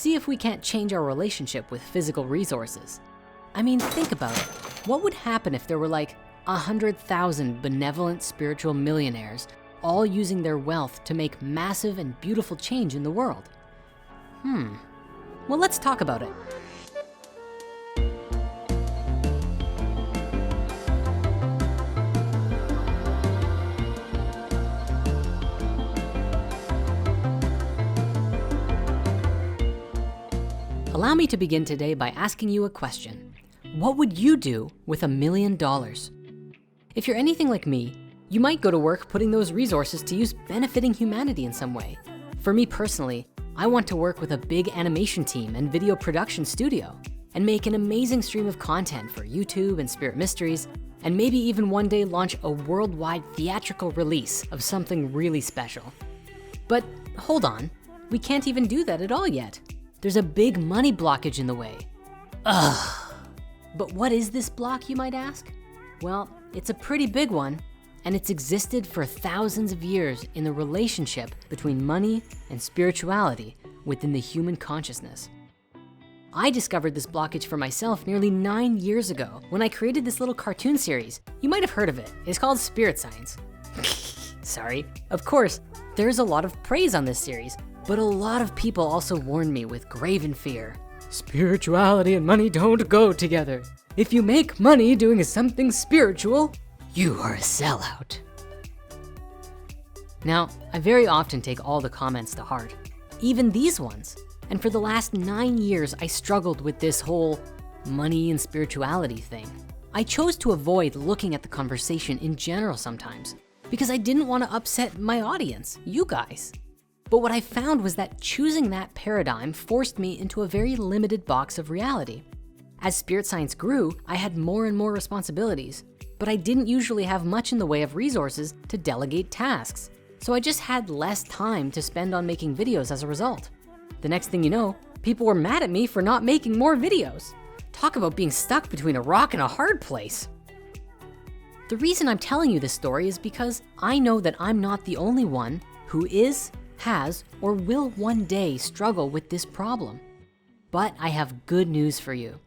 see if we can't change our relationship with physical resources. I mean, think about it. What would happen if there were like 100,000 benevolent spiritual millionaires all using their wealth to make massive and beautiful change in the world? Well, let's talk about it. Allow me to begin today by asking you a question. What would you do with $1 million? If you're anything like me, you might go to work putting those resources to use benefiting humanity in some way. For me personally, I want to work with a big animation team and video production studio and make an amazing stream of content for YouTube and Spirit Mysteries, and maybe even one day launch a worldwide theatrical release of something really special. But hold on, we can't even do that at all yet. There's a big money blockage in the way. But what is this block, you might ask? Well, it's a pretty big one, and it's existed for thousands of years in the relationship between money and spirituality within the human consciousness. I discovered this blockage for myself nearly 9 years ago when I created this little cartoon series. You might have heard of it. It's called Spirit Science. Sorry. Of course, there's a lot of praise on this series, but a lot of people also warned me with graven fear. Spirituality and money don't go together. If you make money doing something spiritual, you are a sellout. Now, I very often take all the comments to heart, even these ones. And for the last 9 years, I struggled with this whole money and spirituality thing. I chose to avoid looking at the conversation in general sometimes because I didn't want to upset my audience, you guys. But what I found was that choosing that paradigm forced me into a very limited box of reality. As Spirit Science grew, I had more and more responsibilities, but I didn't usually have much in the way of resources to delegate tasks. So I just had less time to spend on making videos as a result. The next thing you know, people were mad at me for not making more videos. Talk about being stuck between a rock and a hard place. The reason I'm telling you this story is because I know that I'm not the only one who is, has, or will one day struggle with this problem. But I have good news for you.